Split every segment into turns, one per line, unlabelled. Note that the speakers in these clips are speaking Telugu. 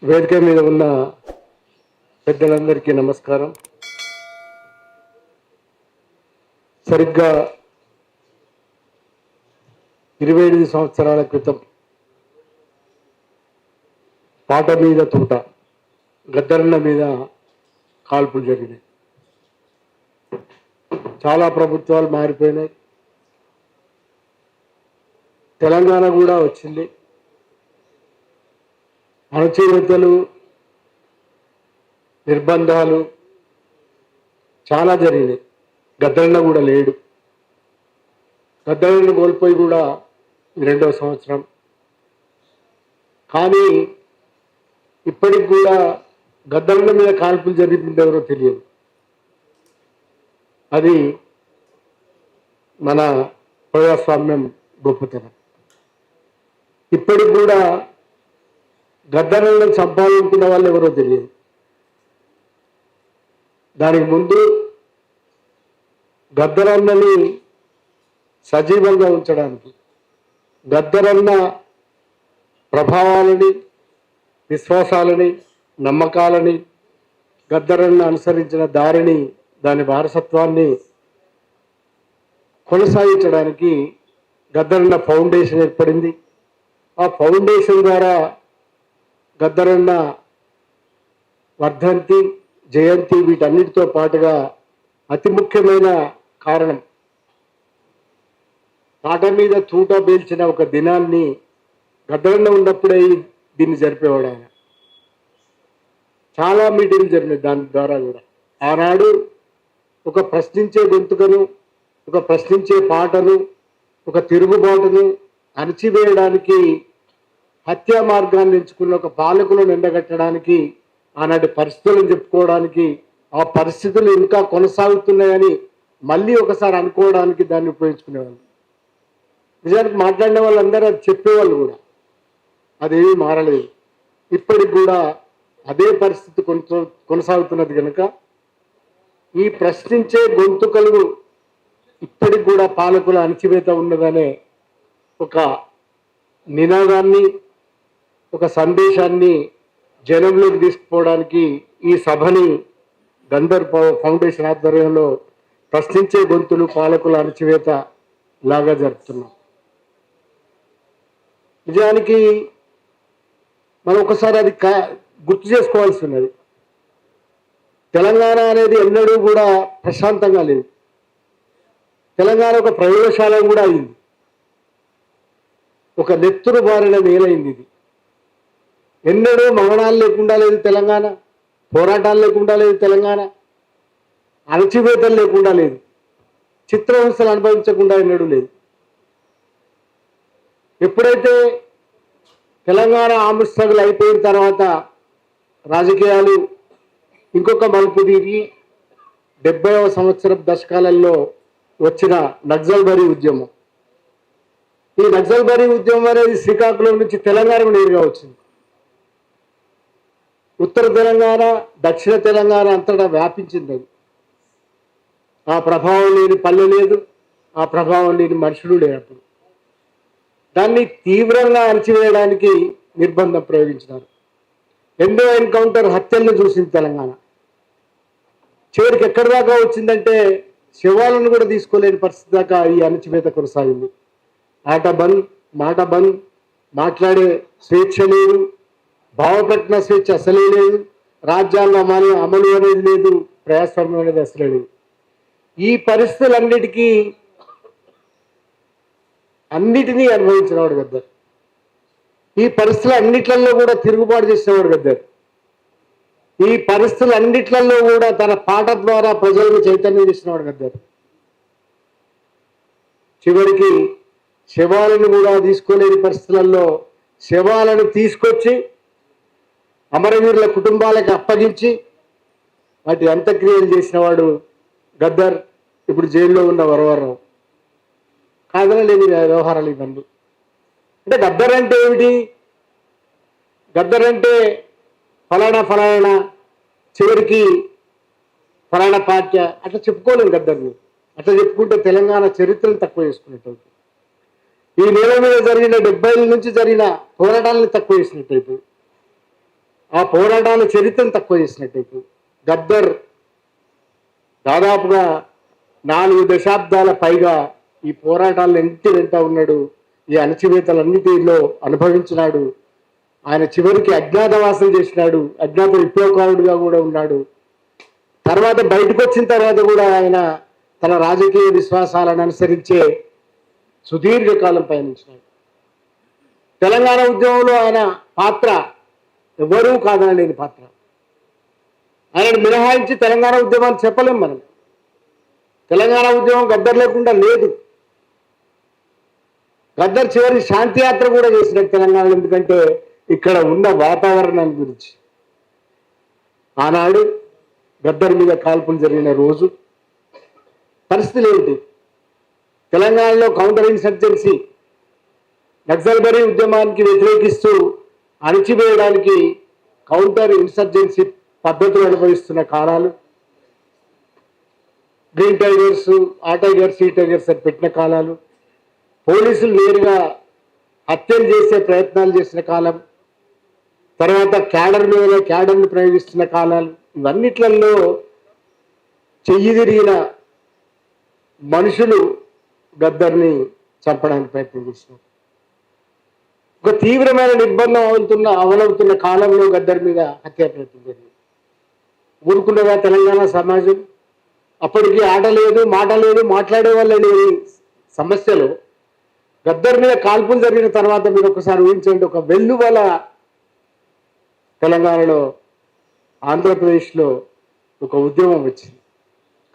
వేదిక మీద ఉన్న పెద్దలందరికీ నమస్కారం. సరిగ్గా 25 సంవత్సరాల క్రితం పాట మీద తోట గద్దరన్న మీద కాల్పులు జరిగినాయి. చాలా ప్రభుత్వాలు మారిపోయినాయి. తెలంగాణ కూడా వచ్చింది. అణచివేతలు, నిర్బంధాలు చాలా జరిగినాయి. గద్దరన్న కూడా లేడు. గద్దరన్న కోల్పోయి కూడా 2వ సంవత్సరం. కానీ ఇప్పటికి కూడా గద్దరన్న మీద కాల్పులు జరిగింది ఎవరో తెలియదు. అది మన ప్రజాస్వామ్యం గొప్పతనం. ఇప్పటికి కూడా గద్దరన్నను చంపాలనుకున్న వాళ్ళు ఎవరో తెలియదు. దానికి ముందు గద్దరన్నని సజీవంగా ఉంచడానికి, గద్దరన్న ప్రభావాలని, విశ్వాసాలని, నమ్మకాలని, గద్దరన్న అనుసరించిన దారిని, దాని వారసత్వాన్ని కొనసాగించడానికి గద్దరన్న ఫౌండేషన్ ఏర్పడింది. ఆ ఫౌండేషన్ ద్వారా గద్దరన్న వర్ధంతి, జయంతి వీటన్నిటితో పాటుగా అతి ముఖ్యమైన కారణం పాట మీద తూట పేల్చిన ఒక దినాన్ని గద్దరన్న ఉన్నప్పుడే దీన్ని జరిపేవాడు ఆయన. చాలా మీటింగ్లు జరిగినాయి దాని ద్వారా కూడా. ఆనాడు ఒక ప్రశ్నించే గొంతుకను, ఒక ప్రశ్నించే పాటను, ఒక తిరుగుబాటును అణచివేయడానికి, హత్యా మార్గాన్ని ఎంచుకున్న ఒక పాలకులను ఎండగట్టడానికి, ఆనాటి పరిస్థితులను చెప్పుకోవడానికి, ఆ పరిస్థితులు ఇంకా కొనసాగుతున్నాయని మళ్ళీ ఒకసారి అనుకోవడానికి దాన్ని ఉపయోగించుకునేవాళ్ళు. నిజానికి మాట్లాడిన వాళ్ళందరూ అది చెప్పేవాళ్ళు కూడా. అదేమీ మారలేదు. ఇప్పటికి కూడా అదే పరిస్థితి కొనసాగుతున్నది కనుక ఈ ప్రశ్నించే గొంతుకలు ఇప్పటికి కూడా పాలకుల అణచివేత ఉన్నదనే ఒక నినాదాన్ని, ఒక సందేశాన్ని జనంలోకి తీసుకుపోవడానికి ఈ సభని గంధర్ ఫౌండేషన్ ఆధ్వర్యంలో ప్రశ్నించే గొంతులు పాలకుల అణచివేత లాగా జరుపుతున్నాం. నిజానికి మనం ఒకసారి అది గుర్తు చేసుకోవాల్సి ఉన్నది. తెలంగాణ అనేది ఎన్నడూ కూడా ప్రశాంతంగా లేదు. తెలంగాణ ఒక ప్రయోగశాల కూడా అయింది. ఒక నెత్తురు బారిన నేలైంది ఇది. ఎన్నడూ మౌనాలు లేకుండా లేదు తెలంగాణ, పోరాటాలు లేకుండా లేదు తెలంగాణ, అణచివేతలు లేకుండా లేదు, చిత్రహింసలు అనుభవించకుండా ఎన్నడూ లేదు. ఎప్పుడైతే తెలంగాణ ఆముష్ట్రగులు అయిపోయిన తర్వాత రాజకీయాలు ఇంకొక మలుపు తిరిగి 70వ సంవత్సరం దశకాలలో వచ్చిన నక్సల్బరీ ఉద్యమం. ఈ నక్సల్బరీ ఉద్యమం అనేది శ్రీకాకుళం నుంచి తెలంగాణకు నేరుగా వచ్చింది. ఉత్తర తెలంగాణ, దక్షిణ తెలంగాణ అంతటా వ్యాపించింది. అది ఆ ప్రభావం లేని పల్లె లేదు, ఆ ప్రభావం లేని మనుషులు లేనప్పుడు దాన్ని తీవ్రంగా అణచివేయడానికి నిర్బంధం ప్రయోగించినారు. ఎండో ఎన్కౌంటర్ హత్యలను చూసింది తెలంగాణ. చివరికి ఎక్కడి దాకా వచ్చిందంటే శవాలను కూడా తీసుకోలేని పరిస్థితి దాకా ఈ అణచివేత కొనసాగింది. ఆట బంద్, మాట బంద్, మాట్లాడే స్వేచ్ఛ లేదు, భావప్రకటన స్వేచ్ఛ అసలే లేదు, రాజ్యాంగ అమలు అనేది లేదు, ప్రజాస్వామ్యం అనేది అసలే లేదు. ఈ అన్నిటినీ అనుభవించినవాడు గద్దర్. ఈ పరిస్థితులు అన్నిట్లలో కూడా తిరుగుబాటు చేసినవాడు గద్దర్. ఈ పరిస్థితులు అన్నిట్లలో కూడా తన పాట ద్వారా ప్రజలను చైతన్యం చేసినవాడు గద్దర్. చివరికి శవాలను కూడా తీసుకోలేని పరిస్థితులలో శవాలను తీసుకొచ్చి అమరవీరుల కుటుంబాలకు అప్పగించి వాటి అంత్యక్రియలు చేసినవాడు గద్దర్. ఇప్పుడు జైల్లో ఉన్న వరవరం. కాదనలేని వ్యవహారాలు ఇవన్నీ. అంటే గద్దర్ అంటే ఏమిటి? గద్దర్ అంటే ఫలానా చివరికి ఫలానా పార్టీ అట్లా చెప్పుకోలేము గద్దర్ని. అట్లా చెప్పుకుంటే తెలంగాణ చరిత్రను తక్కువ చేసుకున్నట్టు, ఈ నేల మీద జరిగిన 70 నుంచి జరిగిన పోరాటాలను తక్కువ చేసినట్టయితే, ఆ ఆ పోరాటాల చరిత్రను తక్కువ చేసినట్టయితే గద్దర్ దాదాపుగా 4 దశాబ్దాల పైగా ఈ పోరాటాలను ఎన్నిటి వెంట ఉన్నాడు, ఈ అణచివేతలన్నిటిలో అనుభవించినాడు. ఆయన చివరికి అజ్ఞాతవాసం చేసినాడు, అజ్ఞాత విప్లవకారుడిగా కూడా ఉన్నాడు. తర్వాత బయటకు వచ్చిన తర్వాత కూడా ఆయన తన రాజకీయ విశ్వాసాలను అనుసరించే సుదీర్ఘకాలం పయనించినాడు. తెలంగాణ ఉద్యమంలో ఆయన పాత్ర ఎవరూ కాదనలేని పాత్ర. ఆయనను మినహాయించి తెలంగాణ ఉద్యమాన్ని చెప్పలేం మనం. తెలంగాణ ఉద్యమం గద్దర్ లేకుండా లేదు. గద్దర్ చివరి శాంతి యాత్ర కూడా చేసినట్టు తెలంగాణలో. ఎందుకంటే ఇక్కడ ఉన్న వాతావరణాన్ని గురించి. ఆనాడు గద్దర్ మీద కాల్పులు జరిగిన రోజు పరిస్థితులు ఏంటి? తెలంగాణలో కౌంటర్ ఇన్సర్జెన్సీ నక్సల్బరీ ఉద్యమానికి వ్యతిరేకిస్తూ అణిచివేయడానికి కౌంటర్ ఇన్సర్జెన్సీ పద్ధతులు అనుభవిస్తున్న కాలాలు, గ్రీన్ టైగర్స్, ఆ టైగర్స్, ఈ టైగర్స్ అని పెట్టిన కాలాలు, పోలీసులు నేరుగా హత్యలు చేసే ప్రయత్నాలు చేసిన కాలం, తర్వాత క్యాడర్ మీద క్యాడర్ని ప్రయోగిస్తున్న కాలాలు, ఇవన్నిట్లలో చెయ్యి తిరిగిన మనుషులు గద్దర్ని చంపడానికి ప్రయత్నం చేసినారు. ఒక తీవ్రమైన నిర్బంధం అవలవుతున్న కాలంలో గద్దర్ మీద హత్యా ప్రయత్నం జరిగింది. ఊరుకున్నగా తెలంగాణ సమాజం? అప్పటికి ఆట లేదు, మాట లేదు, మాట్లాడే వాళ్ళ లేని సమస్యలు గద్దర్ మీద కాల్పులు జరిగిన తర్వాత మీరు ఒకసారి ఊహించండి. ఒక వెల్లువల తెలంగాణలో, ఆంధ్రప్రదేశ్లో ఒక ఉద్యమం వచ్చింది.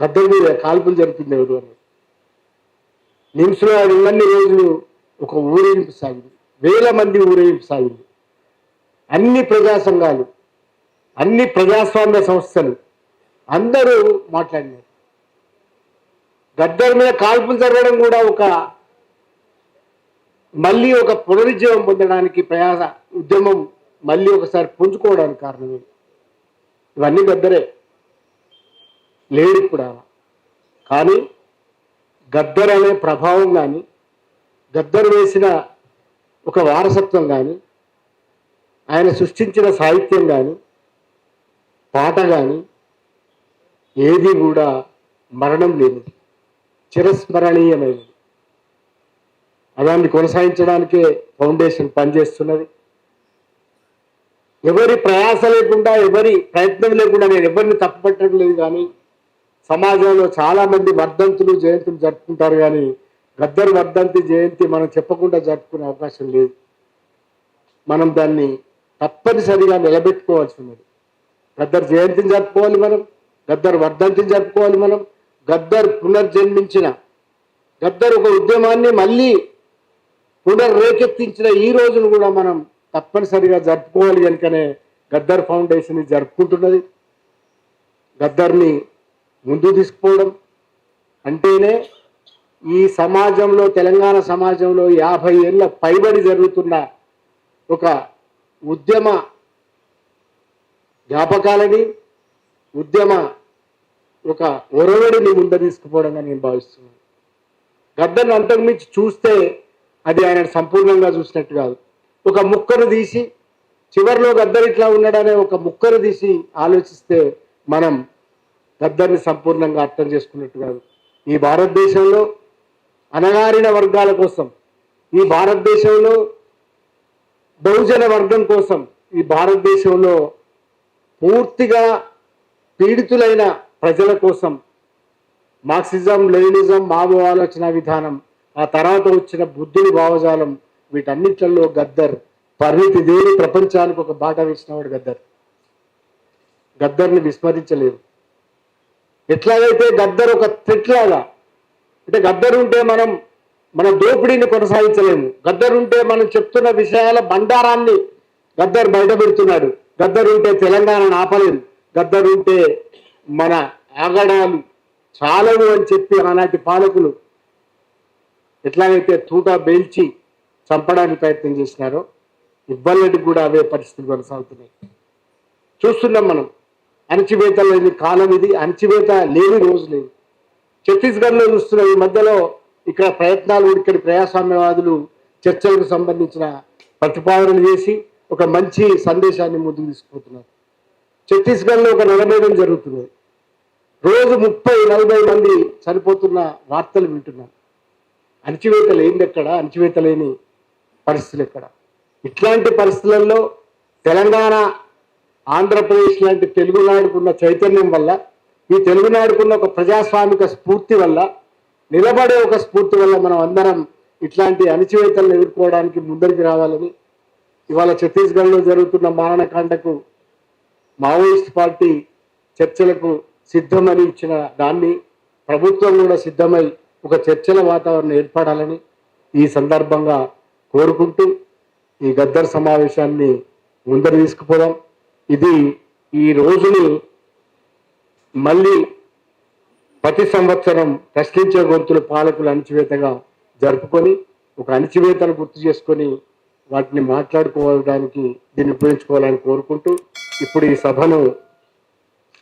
గద్దర్ మీద కాల్పులు జరిపింది ఎవరు అని. నిమ్స్లో ఆయన ఉన్నన్ని రోజులు ఒక ఊరేగింపు సాగింది, వేల మంది ఊరేగింపు సాగింది. అన్ని ప్రజా సంఘాలు, అన్ని ప్రజాస్వామ్య సంస్థలు అందరూ మాట్లాడినారు. గద్దర్ మీద కాల్పులు జరగడం కూడా మళ్ళీ ఒక పునరుజ్జీవం పొందడానికి ప్రయాస, ఉద్యమం మళ్ళీ ఒకసారి పుంజుకోవడానికి కారణమే. ఇవన్నీ గద్దరే, లేడు కూడా. కానీ గద్దర్ అనే ప్రభావం కానీ, గద్దర్ వేసిన ఒక వారసత్వం కానీ, ఆయన సృష్టించిన సాహిత్యం కానీ, పాట కానీ ఏది కూడా మరణం లేనిది, చిరస్మరణీయమైనది. దాన్ని కొనసాగించడానికే ఫౌండేషన్ పనిచేస్తున్నది. ఎవరి ప్రయాస లేకుండా, ఎవరి ప్రయత్నం లేకుండా నేను ఎవరిని తప్పుపట్టడం లేదు. కానీ సమాజంలో చాలామంది వర్ధంతులు, జయంతులు జరుపుకుంటారు. కానీ గద్దర్ వర్ధంతి, జయంతి మనం చెప్పకుండా జరుపుకునే అవకాశం లేదు. మనం దాన్ని తప్పనిసరిగా నిలబెట్టుకోవాల్సి ఉన్నది. గద్దర్ జయంతిని జరుపుకోవాలి మనం, గద్దర్ వర్ధంతిని జరుపుకోవాలి మనం. గద్దర్ పునర్జన్మించిన, గద్దర్ ఒక ఉద్యమాన్ని మళ్ళీ పునర్రేకెత్తించిన ఈ రోజును కూడా మనం తప్పనిసరిగా జరుపుకోవాలి. కనుకనే గద్దర్ ఫౌండేషన్ జరుపుకుంటున్నది. గద్దర్ని ముందు తీసుకుపోవడం అంటేనే ఈ సమాజంలో, తెలంగాణ సమాజంలో 50 ఏళ్ళ పైబడి జరుగుతున్న ఒక ఉద్యమ జ్ఞాపకాలని, ఉద్యమ ఒక ఒరవడిని ముందు తీసుకుపోవడంగా నేను భావిస్తున్నాను. గద్దర్ని అంతకుమించి చూస్తే అది ఆయన సంపూర్ణంగా చూసినట్టు కాదు. ఒక ముక్కను తీసి చివరిలో గద్దర్ ఇట్లా ఉన్నాడనే ఒక ముక్కను తీసి ఆలోచిస్తే మనం గద్దర్ని సంపూర్ణంగా అర్థం చేసుకున్నట్టు కాదు. ఈ భారతదేశంలో అణగారిన వర్గాల కోసం, ఈ భారతదేశంలో బహుజన వర్గం కోసం, ఈ భారతదేశంలో పూర్తిగా పీడితులైన ప్రజల కోసం మార్క్సిజం, లెనినిజం, మావో ఆలోచన విధానం, ఆ తర్వాత వచ్చిన బుద్ధుని భావజాలం, వీటన్నిట్లలో గద్దర్ పరిమితి దేని ప్రపంచానికి ఒక బాట వేసినవాడు గద్దర్. గద్దర్ని విస్మరించలేదు. ఎట్లాగైతే గద్దర్ ఒక థ్రెట్ లాగా, అంటే గద్దర్ ఉంటే మనం మన దోపిడీని కొనసాగించలేము. గద్దర్ ఉంటే మనం చెప్తున్న విషయాల బండారాన్ని గద్దర్ బయట పెడుతున్నాడు. గద్దర్ ఉంటే తెలంగాణను ఆపలేము. గద్దర్ ఉంటే మన ఆగడాలు చాలవు అని చెప్పి ఆనాటి పాలకులు ఎట్లాగైతే తూటా బేల్చి చంపడానికి ప్రయత్నం చేసినారో ఇవ్వాలని కూడా అవే పరిస్థితులు కొనసాగుతున్నాయి. చూస్తున్నాం మనం. అణచివేత లేని కాలం ఇది, అణచివేత లేని రోజు లేదు. ఛత్తీస్గఢ్లో చూస్తున్నాం. ఈ మధ్యలో ఇక్కడ ప్రయత్నాలు, ఇక్కడి ప్రజాస్వామ్యవాదులు చర్చలకు సంబంధించిన ప్రతిపాదనలు చేసి ఒక మంచి సందేశాన్ని ముందుకు తీసుకుపోతున్నారు. ఛత్తీస్గఢ్లో ఒక నరమేధం జరుగుతుంది. రోజు 30-40 మంది చనిపోతున్న వార్తలు వింటున్నాం. అణచివేత లేనిది ఎక్కడ, అణచివేత లేని పరిస్థితులు ఎక్కడ? ఇట్లాంటి పరిస్థితులలో తెలంగాణ, ఆంధ్రప్రదేశ్ లాంటి తెలుగునాడుకున్న చైతన్యం వల్ల, ఈ తెలుగునాడుకున్న ఒక ప్రజాస్వామిక స్ఫూర్తి వల్ల, నిలబడే ఒక స్ఫూర్తి వల్ల మనం అందరం ఇట్లాంటి అణచివేతలను ఎదుర్కోవడానికి ముందరికి రావాలని ఇవాళ ఛత్తీస్గఢ్లో జరుగుతున్న మారణకాండకు మావోయిస్ట్ పార్టీ చర్చలకు సిద్ధమని ఇచ్చిన దాన్ని ప్రభుత్వం కూడా సిద్ధమై ఒక చర్చల వాతావరణం ఏర్పడాలని ఈ సందర్భంగా కోరుకుంటూ ఈ గద్దర్ సమావేశాన్ని ముందరు తీసుకుపోదాం. ఇది ఈ రోజుని మళ్ళీ ప్రతి సంవత్సరం ప్రశ్నించే గొంతులు పాలకులు అణచివేతగా జరుపుకొని ఒక అణచివేతను గుర్తు చేసుకొని వాటిని మాట్లాడుకోవడానికి దీన్ని ఉపయోగించుకోవాలని కోరుకుంటూ ఇప్పుడు ఈ సభను